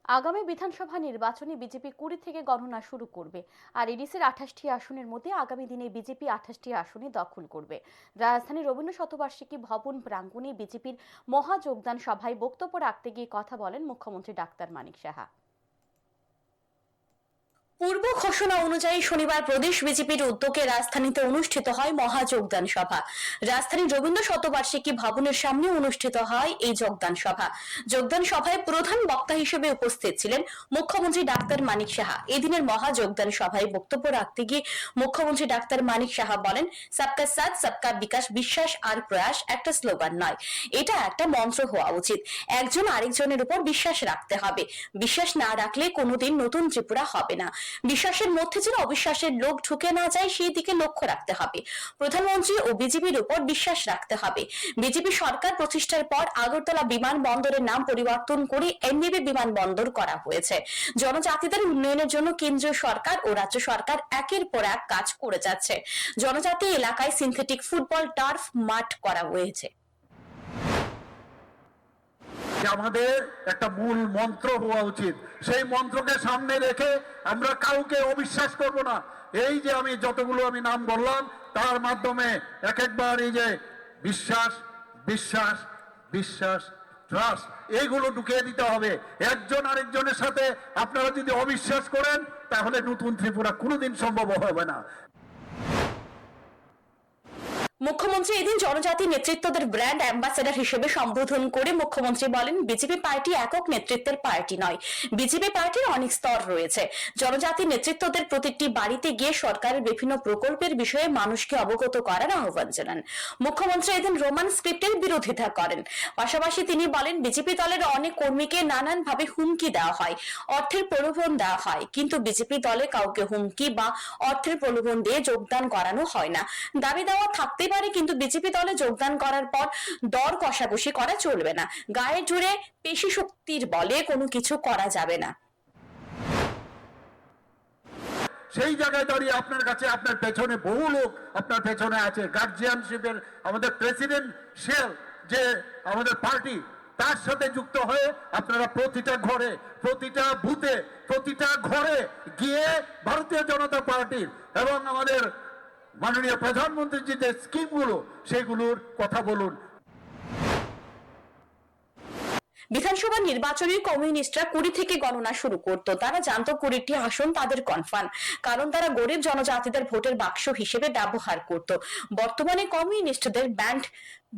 আগামী বিধানসভা নির্বাচনে বিজেপি 20 থেকে গণনা শুরু করবে। আর এডিসির 28টি আসনের মধ্যে আগামী দিনে বিজেপি 28টি আসনে দখল করবে। রাজধানীর রবীন্দ্র শতবার্ষিকী ভবন প্রাঙ্গণে বিজেপির মহা যোগদান সভায় বক্তব্য রাখতে গিয়ে কথা বলেন মুখ্যমন্ত্রী ডাক্তার মানিক সাহা। পূর্ব ঘোষণা অনুযায়ী শনিবার প্রদেশ বিজেপির উদ্যোগে রাজধানীতে অনুষ্ঠিত হয় মহা যোগদান সভা। রাজধানীর রবীন্দ্র শতবার্ষিকী ভবনের সামনে অনুষ্ঠিত হয় এই যোগদান সভা। যোগদান সভায় প্রধান বক্তা হিসেবে উপস্থিত ছিলেন মুখ্যমন্ত্রী ডাক্তার মানিক সাহা। এদিনের মহা যোগদান সভায় বক্তব্য রাখতে গিয়ে মুখ্যমন্ত্রী ডাক্তার মানিক সাহা বলেন, সবকা সাথ সবকা বিকাশ, বিশ্বাস আর প্রয়াস একটা স্লোগান নয়, এটা একটা মন্ত্র হওয়া উচিত। একজন আরেকজনের উপর বিশ্বাস রাখতে হবে। বিশ্বাস না রাখলে কোনোদিন নতুন ত্রিপুরা হবে না। বিশ্বাসের মধ্যে যেন অবিশ্বাসের লোক ঢুকে না যায় সেই দিকে লক্ষ্য রাখতে হবে। প্রধানমন্ত্রী ও বিজেপির উপর বিশ্বাস রাখতে হবে। বিজেপি সরকার প্রতিষ্ঠার পর আগরতলা বিমানবন্দরের নাম পরিবর্তন করে এমবিবি বিমানবন্দর করা হয়েছে। জনজাতিদের উন্নয়নের জন্য কেন্দ্রীয় সরকার ও রাজ্য সরকার একের পর এক কাজ করে যাচ্ছে। জনজাতি এলাকায় সিনথেটিক ফুটবল টার্ফ মাঠ করা হয়েছে। আমাদের একটা মূল মন্ত্র হওয়া উচিত। সেই মন্ত্রকে সামনে রেখে আমরা কাউকে অবিশ্বাস করব না। এই যে আমি যতগুলো নাম বললাম তার মাধ্যমে এক একবার এই যে বিশ্বাস বিশ্বাস বিশ্বাস ট্রাস্ট এইগুলো ঢুকিয়ে দিতে হবে। একজন আরেকজনের সাথে আপনারা যদি অবিশ্বাস করেন তাহলে নতুন ত্রিপুরা কোনোদিন সম্ভব হবে না। মুখ্যমন্ত্রী এদিন জনজাতি নেতৃত্বদের ব্র্যান্ড অ্যাম্বাসেডর হিসেবে সম্বোধন করে মুখ্যমন্ত্রী বলেন, বিজেপি পার্টি একক নেতৃত্বের পার্টি নয়, বিজেপি পার্টির অনেক স্তর রয়েছে। জনজাতি নেতৃত্বদের প্রতিটি বাড়িতে গিয়ে সরকারের বিভিন্ন প্রকল্পের বিষয়ে মানুষকে অবগত করার আহ্বান জানান। মুখ্যমন্ত্রী এদিন রোমান স্ক্রিপ্টের বিরোধিতা করেন। পাশাপাশি তিনি বলেন, বিজেপি দলের অনেক কর্মীকে নানানভাবে হুমকি দেওয়া হয়, অর্থের প্রলোভন দেওয়া হয়, কিন্তু বিজেপি দলে কাউকে হুমকি বা অর্থের প্রলোভন দিয়ে যোগদান করানো হয় না। দাবি দেওয়া থাকতে পারে, কিন্তু বিজেপি দলে যোগদান করার পর দর কষাকষি করা চলবে না। গায়ের জোরে পেশি শক্তির বলে কোনো কিছু করা যাবে না। সেই জায়গায় দাঁড়িয়ে আপনার কাছে আপনার পেছনে বহু লোক আপনার পেছনে আছে। গার্জিয়ানশিপের আমাদের প্রেসিডেন্সিয়াল যে আমাদের পার্টি তার সাথে যুক্ত হয়ে আপনারা প্রতিটা ঘরে প্রতিটা বুথে প্রতিটা ঘরে গিয়ে ভারতীয় জনতা পার্টির এবং আমাদের মাননীয় প্রধানমন্ত্রীর যে স্কিমগুলো সেগুলোর কথা বলুন। বিধানসভা নির্বাচনে কমিউনিস্টরা 20 থেকে গণনা শুরু করত। তারা জানতো 20টি আসন তাদের কনফার্ম, কারণ তারা গরিব জনজাতিদের ভোটের বাক্স হিসেবে ব্যবহার করত। বর্তমানে কমিউনিস্টদের ব্যান্ড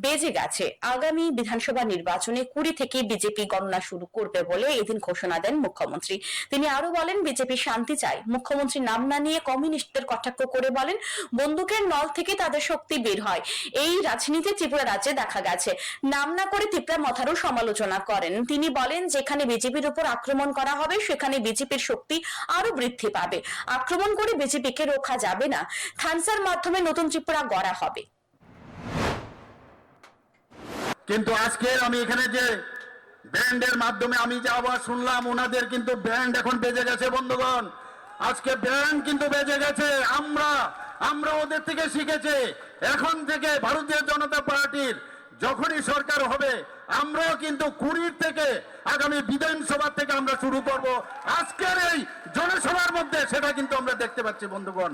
বেজে গেছে। আগামী বিধানসভা নির্বাচনে 20 থেকে বিজেপি গণনা শুরু করবে বলে এদিন ঘোষণা দেন মুখ্যমন্ত্রী। তিনি আরো বলেন, বিজেপি শান্তি চায়। মুখ্যমন্ত্রী নাম না নিয়ে কমিউনিস্টদের কটাক্ষ করে বলেন, বন্দুকের নল থেকে তাদের শক্তি বের হয়। এই রাজনীতি ত্রিপুরা রাজ্যে দেখা গেছে। নাম না করে তিপ্রা মথারও সমালোচনা করেন। তিনি বলেন, যেখানে বিজেপির উপর আক্রমণ করা হবে সেখানে বিজেপির শক্তি আরো বৃদ্ধি পাবে। আক্রমণ করে বিজেপিকে রোখা যাবে না। থানসার মাধ্যমে নতুন ত্রিপুরা গড়া হবে। কিন্তু আজকে আমি এখানে যে ব্যান্ডের মাধ্যমে আমি যে আবার শুনলাম ওনাদের কিন্তু ব্যান্ড এখন বেজে গেছে বন্ধুগণ। আজকে ব্যান্ড কিন্তু বেজে গেছে। আমরা ওদের থেকে শিখেছি। এখন থেকে ভারতীয় জনতা পার্টির যখনই সরকার হবে আমরাও কিন্তু 20 থেকে আগামী বিধানসভা থেকে আমরা শুরু করব। আজকের এই জনসভার মধ্যে সেটা কিন্তু আমরা দেখতে পাচ্ছি বন্ধুগণ।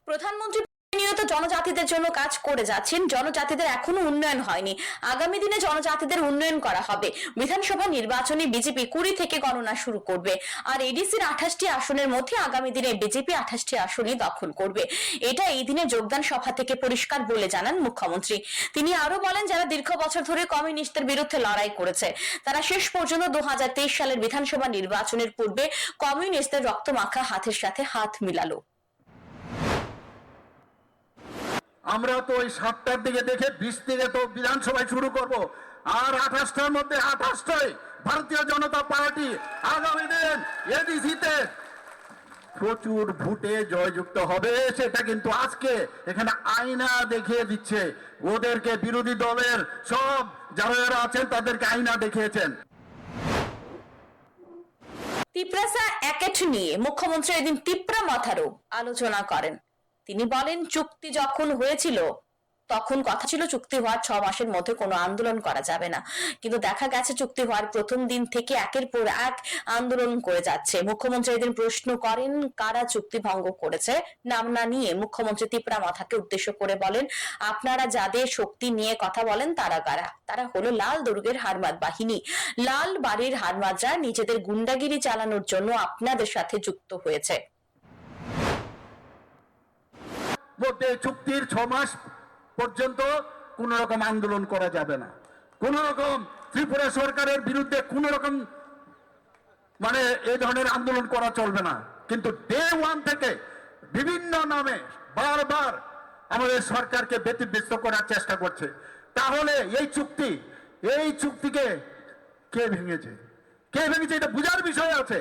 প্রধানমন্ত্রী নিয়মিত জনজাতিদের জন্য কাজ করে যাচ্ছেন। জনজাতিদের এখনো উন্নয়ন হয়নি। আগামী দিনে জনজাতিদের উন্নয়ন করা হবে। বিধানসভা নির্বাচনে বিজেপি 20 থেকে গণনা শুরু করবে। আর এডিসির 28টি আসনের মধ্যে আগামী দিনে বিজেপি 28টি আসনই দখল করবে। এটা এই দিনে যোগদান সভা থেকে পরিষ্কার বলে জানান মুখ্যমন্ত্রী। তিনি আরো বলেন, যারা দীর্ঘ বছর ধরে কমিউনিস্টদের বিরুদ্ধে লড়াই করেছে তারা শেষ পর্যন্ত 2023 সালের বিধানসভা নির্বাচনের পূর্বে কমিউনিস্টদের রক্তমাখা হাতের সাথে হাত মিলালো। আমরা তো ওই 7টার দিকে দেখে 20 থেকে তো বিধানসভায় শুরু করব। আর 28টার মধ্যে 28টাই ভারতীয় জনতা পার্টি আগামী দিন এডিসিতে প্রচুর ভোটে জয়যুক্ত হবে। সেটা কিন্তু আজকে এখানে আয়না দেখিয়ে দিচ্ছে। ওদেরকে বিরোধী দলের সব যারা আছেন তাদেরকে আয়না দেখিয়েছেন। তিপ্রাসা একেট নিয়ে মুখ্যমন্ত্রী এদিন তিপ্রা মাথারও আলোচনা করেন। তিনি বলেন, চুক্তি যখন হয়েছিল তখন কথা ছিল চুক্তি হওয়ার 6 মাসের মধ্যে কোনো আন্দোলন করা যাবে না, কিন্তু দেখা গেছে চুক্তি হওয়ার প্রথম দিন থেকে একের পর এক আন্দোলন করে যাচ্ছে। মুখ্যমন্ত্রী এদিন প্রশ্ন করেন কারা চুক্তি ভঙ্গ করেছে, নাম না নিয়ে মুখ্যমন্ত্রী তিপ্রা মাথাকে উদ্দেশ্য করে বলেন, আপনারা যাদের শক্তি নিয়ে কথা বলেন তারা কারা? তারা হলো লাল দুর্গের হারমাদ বাহিনী। লাল বাড়ির হারমাদরা নিজেদের গুন্ডাগিরি চালানোর জন্য আপনাদের সাথে যুক্ত হয়েছে। মধ্যে চুক্তির 6 মাস পর্যন্ত কোন রকম আন্দোলন করা যাবে না। কোন রকম ত্রিপুরা সরকারের বিরুদ্ধে কোন রকম মানে এই ধরনের আন্দোলন করা চলবে না। কিন্তু ডে ওয়ান থেকে বিভিন্ন নামে বারবার আমাদের সরকারকে ব্যতিব্যস্ত করার চেষ্টা করছে। তাহলে এই চুক্তিকে কে ভেঙেছে এটা বুঝার বিষয় আছে।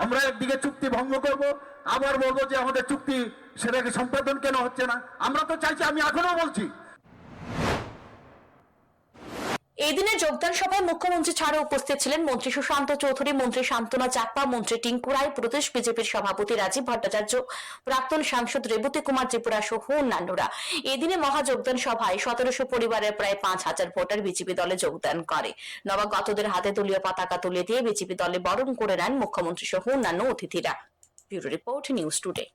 আমরা একদিকে চুক্তি ভঙ্গ করব, আবার বলবো যে আমাদের চুক্তি সেটাকে সম্পাদন কেন হচ্ছে না। আমরা তো চাইছি, আমি এখনো বলছি। এই দিনের যোগদান সভায় মুখ্যমন্ত্রী ছাড়াও উপস্থিত ছিলেন মন্ত্রী সুশান্ত চৌধুরী, মন্ত্রী শান্তনা চাকমা, মন্ত্রী টিঙ্কু রায়, প্রদেশ বিজেপির সভাপতি রাজীব ভট্টাচার্য, প্রাক্তন সাংসদ রেবতী কুমার ত্রিপুরা সহ অন্যান্যরা। এদিনে মহা যোগদান সভায় 1700 পরিবারের প্রায় 5000 ভোটার বিজেপি দলে যোগদান করে। নবাগতদের হাতে দলীয় পতাকা তুলে দিয়ে বিজেপি দলে বরণ করে নেন মুখ্যমন্ত্রী সহ অন্যান্য অতিথিরা। Bureau report, news today.